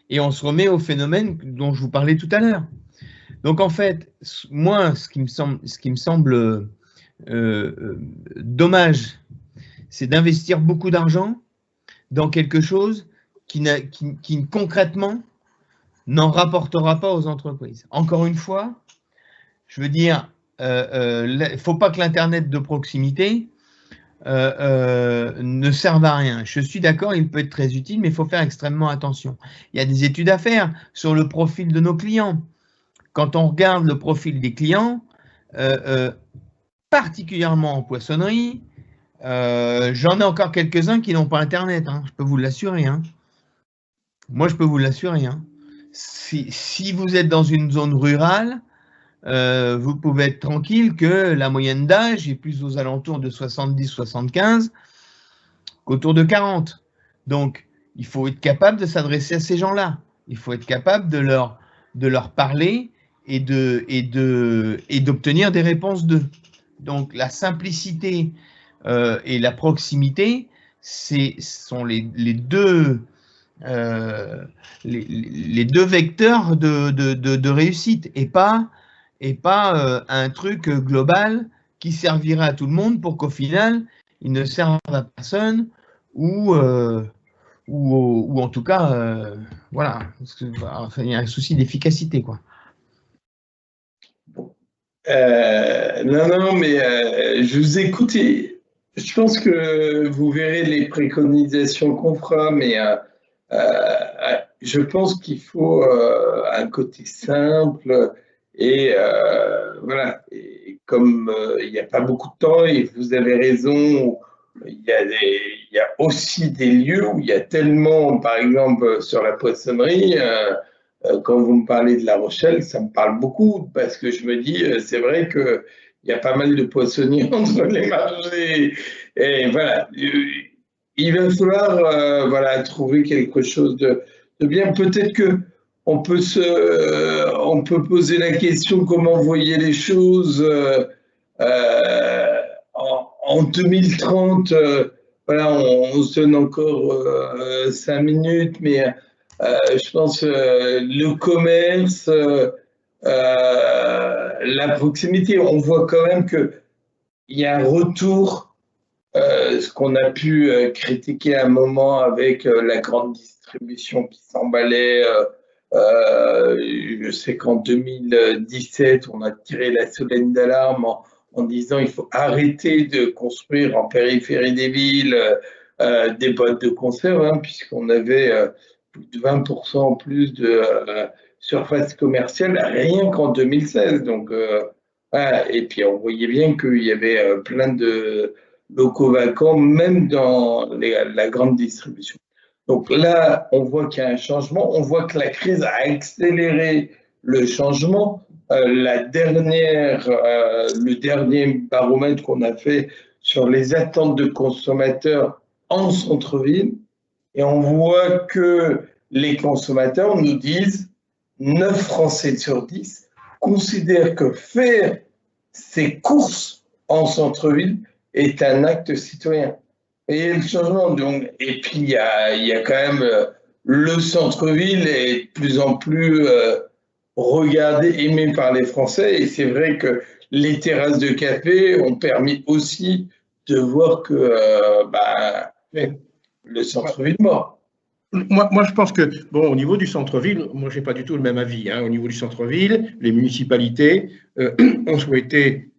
Et on se remet au phénomène dont je vous parlais tout à l'heure. Donc en fait, moi, ce qui me semble dommage, c'est d'investir beaucoup d'argent dans quelque chose qui concrètement n'en rapportera pas aux entreprises. Encore une fois, je veux dire, il ne faut pas que l'Internet de proximité ne serve à rien. Je suis d'accord, il peut être très utile, mais il faut faire extrêmement attention. Il y a des études à faire sur le profil de nos clients. Quand on regarde le profil des clients, particulièrement en poissonnerie, j'en ai encore quelques-uns qui n'ont pas Internet, hein, je peux vous l'assurer. Hein. Moi, je peux vous l'assurer. Hein. Si vous êtes dans une zone rurale, vous pouvez être tranquille que la moyenne d'âge est plus aux alentours de 70-75 qu'autour de 40. Donc, il faut être capable de s'adresser à ces gens-là. Il faut être capable de leur parler et d'obtenir des réponses d'eux. Donc, la simplicité et la proximité, sont les deux vecteurs de réussite et pas un truc global qui servira à tout le monde pour qu'au final, il ne serve à personne ou en tout cas, voilà, il y a un souci d'efficacité, quoi. Non, mais je vous écoute et je pense que vous verrez les préconisations qu'on fera, mais je pense qu'il faut un côté simple et voilà. Et comme il n'y a pas beaucoup de temps et vous avez raison, il y a aussi des lieux où il y a tellement, par exemple sur la poissonnerie, quand vous me parlez de La Rochelle, ça me parle beaucoup parce que je me dis, c'est vrai qu'il y a pas mal de poissonniers entre les marchés. Et voilà, il va falloir voilà, trouver quelque chose de bien. Peut-être que on peut poser la question comment vous voyez les choses en 2030. Voilà, on se donne encore 5 minutes, mais Je pense le commerce, la proximité. On voit quand même qu'il y a un retour, ce qu'on a pu critiquer à un moment avec la grande distribution qui s'emballait. Je sais qu'en 2017, on a tiré la sonnette d'alarme en disant il faut arrêter de construire en périphérie des villes des boîtes de conserve, hein, puisqu'on avait plus de 20% en plus de surface commerciale rien qu'en 2016. Donc, voilà. Et puis on voyait bien qu'il y avait plein de locaux vacants, même dans la grande distribution. Donc là, on voit qu'il y a un changement, on voit que la crise a accéléré le changement. Le dernier baromètre qu'on a fait sur les attentes de consommateurs en centre-ville, et on voit que les consommateurs nous disent 9 Français sur 10 considèrent que faire ses courses en centre-ville est un acte citoyen. Et le changement, donc, et puis il y a quand même le centre-ville est de plus en plus regardé, aimé par les Français, et c'est vrai que les terrasses de café ont permis aussi de voir que le centre-ville mort. Moi, je pense que, bon, au niveau du centre-ville, moi, je n'ai pas du tout le même avis. Hein. Au niveau du centre-ville, les municipalités ont souhaité,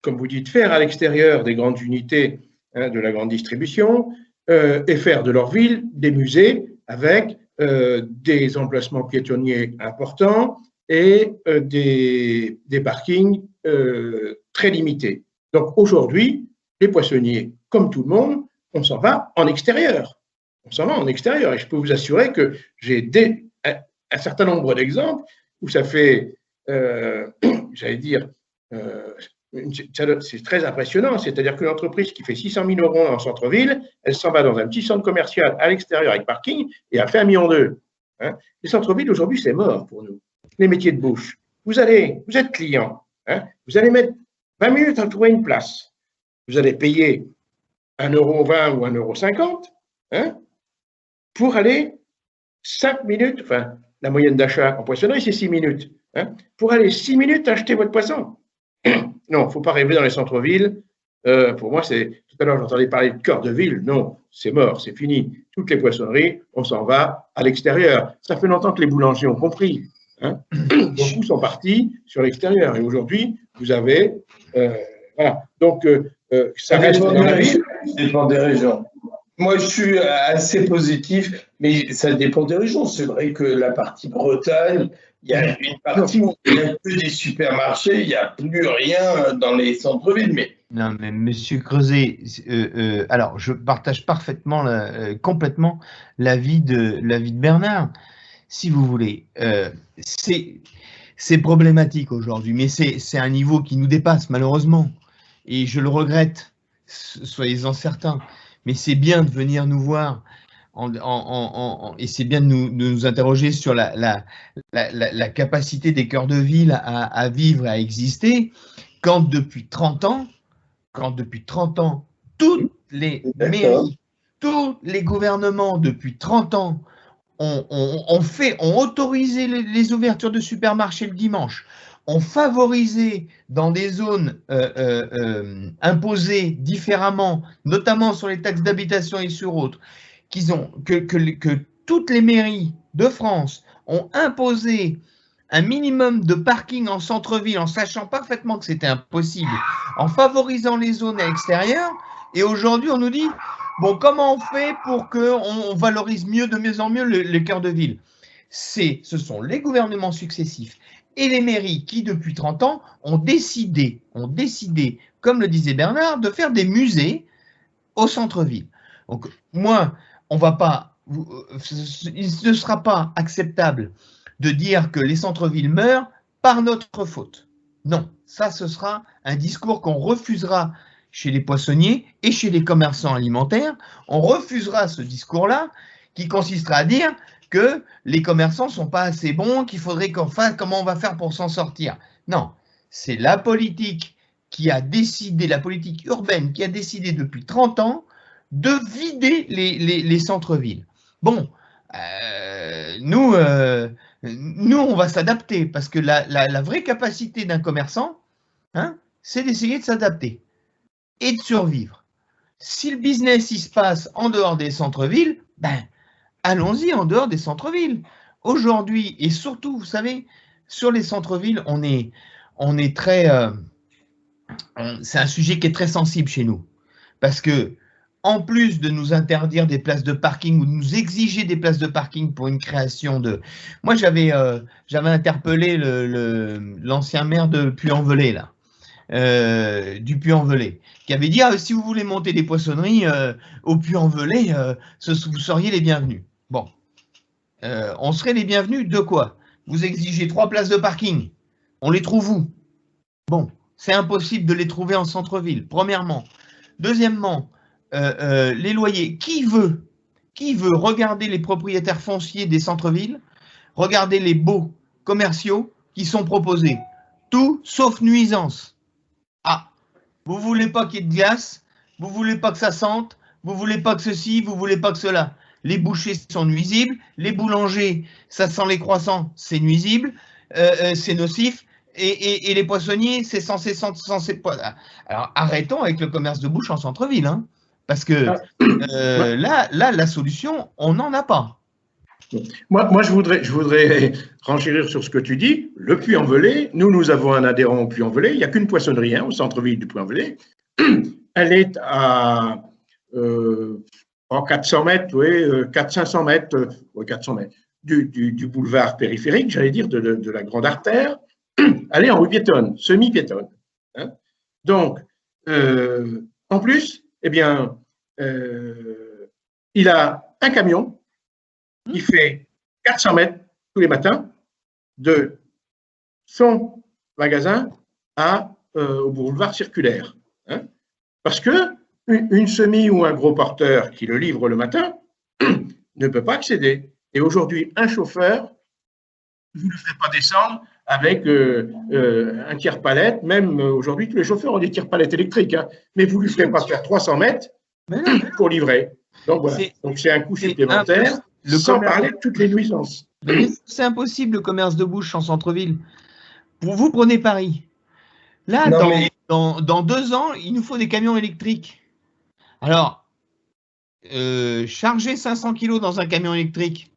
comme vous dites, faire à l'extérieur des grandes unités de la grande distribution et faire de leur ville des musées avec des emplacements piétonniers importants et des parkings très limités. Donc aujourd'hui, les poissonniers, comme tout le monde, on s'en va en extérieur. On s'en va en extérieur et je peux vous assurer que j'ai un certain nombre d'exemples où ça fait, j'allais dire, c'est très impressionnant, c'est-à-dire que l'entreprise qui fait 600 000 € en centre-ville, elle s'en va dans un petit centre commercial à l'extérieur avec parking et a fait 1,2 million. Hein. Les centres-villes aujourd'hui, c'est mort pour nous. Les métiers de bouche. Vous êtes client, hein, vous allez mettre 20 minutes à trouver une place. Vous allez payer 1,20 € ou 1,50 € hein, pour aller 5 minutes, enfin, la moyenne d'achat en poissonnerie, c'est 6 minutes, hein, pour aller 6 minutes acheter votre poisson. Non, il ne faut pas rêver dans les centres-villes. Pour moi, tout à l'heure, j'entendais parler de cœur de ville. Non, c'est mort, c'est fini. Toutes les poissonneries, on s'en va à l'extérieur. Ça fait longtemps que les boulangers ont compris. Hein. Beaucoup sont partis sur l'extérieur. Et aujourd'hui, vous avez... voilà. Donc, ça reste dans la ville. Ça dépend des régions. Moi, je suis assez positif, mais ça dépend des régions. C'est vrai que la partie Bretagne, il y a une partie où il n'y a que des supermarchés, il n'y a plus rien dans les centres-villes. Non, mais Monsieur Creuset, alors je partage parfaitement, complètement l'avis de Bernard, si vous voulez. C'est problématique aujourd'hui, mais c'est un niveau qui nous dépasse malheureusement, et je le regrette, soyez-en certains. Mais c'est bien de venir nous voir et c'est bien de nous interroger sur la capacité des cœurs de ville à vivre et à exister quand depuis 30 ans, toutes les mairies, tous les gouvernements depuis 30 ans ont autorisé les ouvertures de supermarchés le dimanche, ont favorisé dans des zones imposées différemment, notamment sur les taxes d'habitation et sur autres, que toutes les mairies de France ont imposé un minimum de parking en centre-ville en sachant parfaitement que c'était impossible, en favorisant les zones à l'extérieur. Et aujourd'hui, on nous dit, bon, comment on fait pour qu'on valorise de mieux en mieux le cœur de ville? Ce sont les gouvernements successifs et les mairies qui, depuis 30 ans, ont décidé, comme le disait Bernard, de faire des musées au centre-ville. Donc, moi, il ne sera pas acceptable de dire que les centres-villes meurent par notre faute. Non, ça, ce sera un discours qu'on refusera chez les poissonniers et chez les commerçants alimentaires. On refusera ce discours-là qui consistera à dire que les commerçants ne sont pas assez bons, qu'il faudrait qu'on fasse, comment on va faire pour s'en sortir. Non, c'est la politique qui a décidé, la politique urbaine qui a décidé depuis 30 ans de vider les centres-villes. Bon, nous, on va s'adapter parce que la vraie capacité d'un commerçant, hein, c'est d'essayer de s'adapter et de survivre. Si le business il se passe en dehors des centres-villes, ben, allons-y en dehors des centres-villes. Aujourd'hui, et surtout, vous savez, sur les centres-villes, on est très... c'est un sujet qui est très sensible chez nous. Parce que, en plus de nous interdire des places de parking ou de nous exiger des places de parking pour une création de... Moi, j'avais interpellé l'ancien maire de Puy-en-Velay, là. Du Puy-en-Velay, qui avait dit si vous voulez monter des poissonneries au Puy-en-Velay, vous seriez les bienvenus. Bon, on serait les bienvenus de quoi? Vous exigez 3 places de parking, on les trouve où? Bon, c'est impossible de les trouver en centre-ville, premièrement. Deuxièmement, les loyers, qui veut regarder les propriétaires fonciers des centres-villes, regarder les baux commerciaux qui sont proposés, tout sauf nuisance. Ah, vous voulez pas qu'il y ait de glace, vous voulez pas que ça sente, vous voulez pas que ceci, vous voulez pas que cela. Les bouchers sont nuisibles, les boulangers, ça sent les croissants, c'est nuisible, c'est nocif, et les poissonniers, c'est censé. Alors arrêtons avec le commerce de bouche en centre-ville, hein, parce que là, la solution, on n'en a pas. Moi, je voudrais renchérir sur ce que tu dis. Le Puy-en-Velay, nous avons un adhérent au Puy-en-Velay. Il n'y a qu'une poissonnerie, hein, au centre-ville du Puy-en-Velay. Elle est à 400 mètres, oui, 400-500 mètres, 400 mètres du boulevard périphérique, j'allais dire, de la grande artère. Elle est en rue piétonne, semi-piétonne. Hein. Donc, en plus, eh bien, il a un camion qui fait 400 mètres tous les matins de son magasin au boulevard circulaire. Hein, parce que une semi ou un gros porteur qui le livre le matin ne peut pas accéder. Et aujourd'hui, un chauffeur, vous ne le faites pas descendre avec un tire-palette. Même aujourd'hui, tous les chauffeurs ont des tire-palettes électriques, hein, mais vous ne lui ferez pas faire 300 mètres pour livrer. Donc voilà, donc c'est un coût supplémentaire. Sans parler de toutes les nuisances. C'est impossible le commerce de bouche en centre-ville. Vous prenez Paris. Là, dans 2 ans, il nous faut des camions électriques. Alors, charger 500 kilos dans un camion électrique,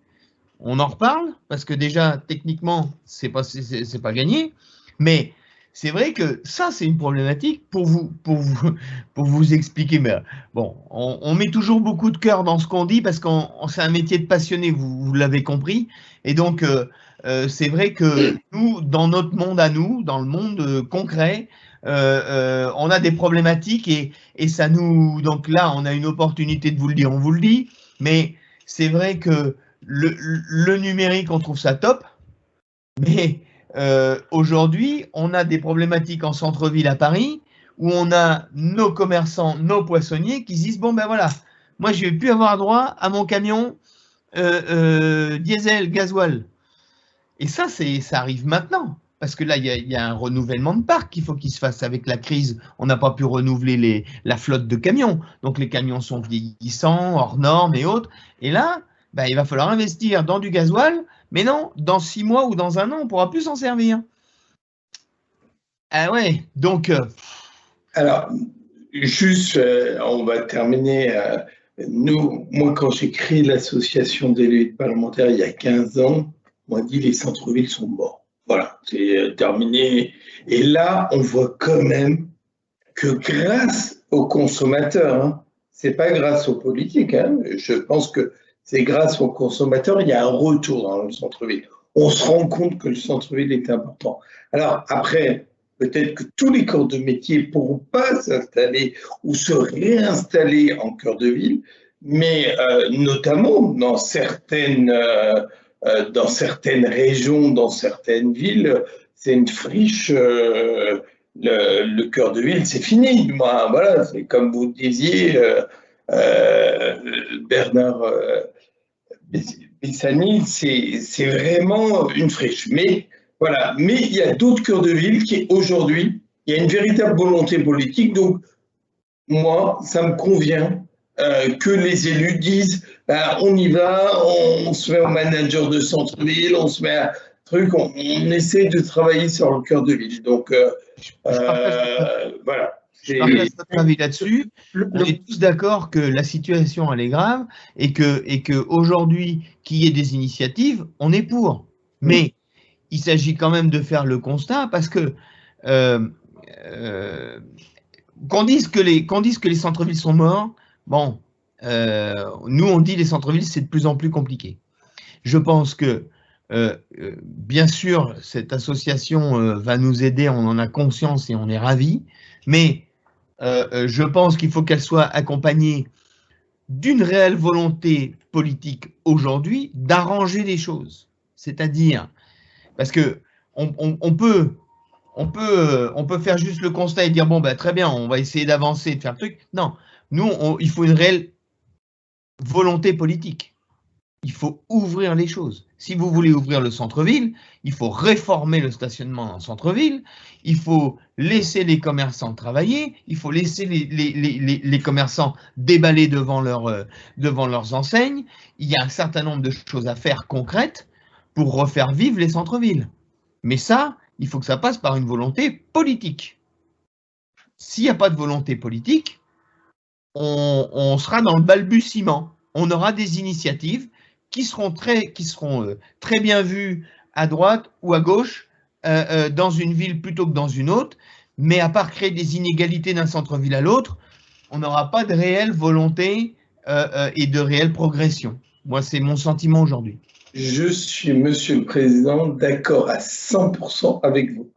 on en reparle, parce que déjà, techniquement, c'est pas gagné. Mais c'est vrai que ça, c'est une problématique pour vous expliquer. Mais bon, on met toujours beaucoup de cœur dans ce qu'on dit parce que c'est un métier de passionné, vous l'avez compris. Et donc, c'est vrai que nous, dans notre monde à nous, dans le monde concret, on a des problématiques et ça nous… Donc là, on a une opportunité de vous le dire, on vous le dit. Mais c'est vrai que le numérique, on trouve ça top. Mais… aujourd'hui, on a des problématiques en centre-ville à Paris où on a nos commerçants, nos poissonniers qui se disent bon ben voilà, moi je vais plus avoir droit à mon camion diesel, gasoil. Et ça arrive maintenant parce que là il y a un renouvellement de parc qu'il faut qu'il se fasse avec la crise. On n'a pas pu renouveler la flotte de camions, donc les camions sont vieillissants, hors normes et autres. Et là, ben, il va falloir investir dans du gasoil. Mais non, dans 6 mois ou dans 1 an, on ne pourra plus s'en servir. Ah ouais, donc… Alors, juste, on va terminer. Moi, quand j'ai créé l'association d'élus parlementaires il y a 15 ans, on m'a dit les centres-villes sont morts. Voilà, c'est terminé. Et là, on voit quand même que grâce aux consommateurs, hein, c'est pas grâce aux politiques, hein, je pense que c'est grâce aux consommateurs, il y a un retour dans le centre-ville. On se rend compte que le centre-ville est important. Alors après, peut-être que tous les corps de métier ne pourront pas s'installer ou se réinstaller en cœur de ville, mais notamment dans certaines régions, dans certaines villes, c'est une friche. Le cœur de ville, c'est fini. Moi, voilà, c'est comme vous disiez, Bernard Bessani, c'est vraiment une friche. Mais voilà, mais il y a d'autres cœurs de ville qui aujourd'hui, il y a une véritable volonté politique. Donc moi, ça me convient que les élus disent ben, on y va, on se met au manager de centre-ville, on se met à truc, on essaie de travailler sur le cœur de ville. Donc voilà. Je partage votre avis là-dessus. On est tous d'accord que la situation elle est grave et que aujourd'hui qu'il y ait des initiatives, on est pour. Mais il s'agit quand même de faire le constat parce que qu'on dise que les centres-villes sont morts, bon, nous on dit les centres-villes c'est de plus en plus compliqué. Je pense que bien sûr cette association va nous aider, on en a conscience et on est ravis, mais je pense qu'il faut qu'elle soit accompagnée d'une réelle volonté politique aujourd'hui d'arranger les choses. C'est-à-dire, parce que on peut faire juste le constat et dire bon ben très bien, on va essayer d'avancer, de faire le truc. Non, nous il faut une réelle volonté politique. Il faut ouvrir les choses. Si vous voulez ouvrir le centre-ville, il faut réformer le stationnement dans le centre-ville, il faut laisser les commerçants travailler, il faut laisser les commerçants déballer devant leurs enseignes. Il y a un certain nombre de choses à faire concrètes pour refaire vivre les centres-villes. Mais ça, il faut que ça passe par une volonté politique. S'il n'y a pas de volonté politique, on sera dans le balbutiement. On aura des initiatives qui seront très bien vues à droite ou à gauche, dans une ville plutôt que dans une autre, mais à part créer des inégalités d'un centre-ville à l'autre, on n'aura pas de réelle volonté et de réelle progression. Moi, c'est mon sentiment aujourd'hui. Je suis, Monsieur le Président, d'accord à 100% avec vous.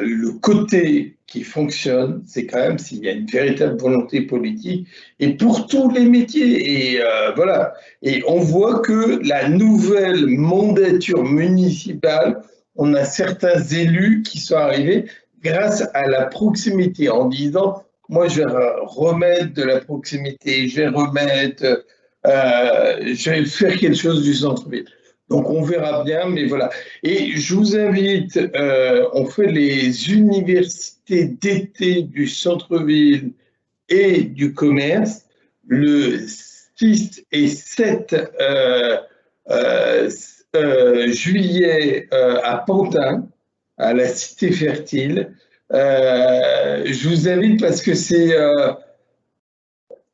Le côté qui fonctionne, c'est quand même s'il y a une véritable volonté politique et pour tous les métiers. Et voilà. Et on voit que la nouvelle mandature municipale, on a certains élus qui sont arrivés grâce à la proximité en disant moi je vais remettre de la proximité, je vais faire quelque chose du centre-ville. Donc, on verra bien, mais voilà. Et je vous invite, on fait les universités d'été du centre-ville et du commerce le 6 et 7 juillet à Pantin, à la Cité Fertile. Je vous invite parce que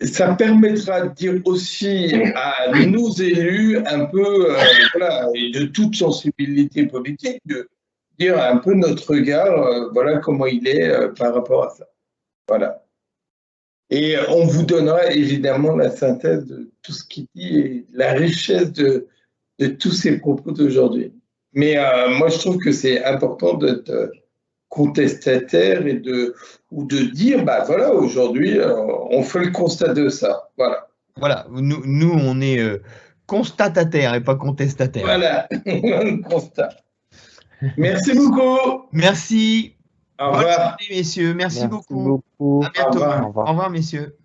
ça permettra de dire aussi à nos élus un peu, voilà, et de toute sensibilité politique, de dire un peu notre regard, voilà comment il est par rapport à ça. Voilà. Et on vous donnera évidemment la synthèse de tout ce qu'il dit et la richesse de tous ces propos d'aujourd'hui. Mais moi, je trouve que c'est important d'être contestataire ou de dire, bah voilà, aujourd'hui, on fait le constat de ça. Voilà. Voilà, nous on est constatataire et pas contestataire. Voilà, constat. Merci beaucoup. Merci. Au revoir. Bonne journée, messieurs. Merci beaucoup. beaucoup. À bientôt. Au revoir. Au revoir, messieurs.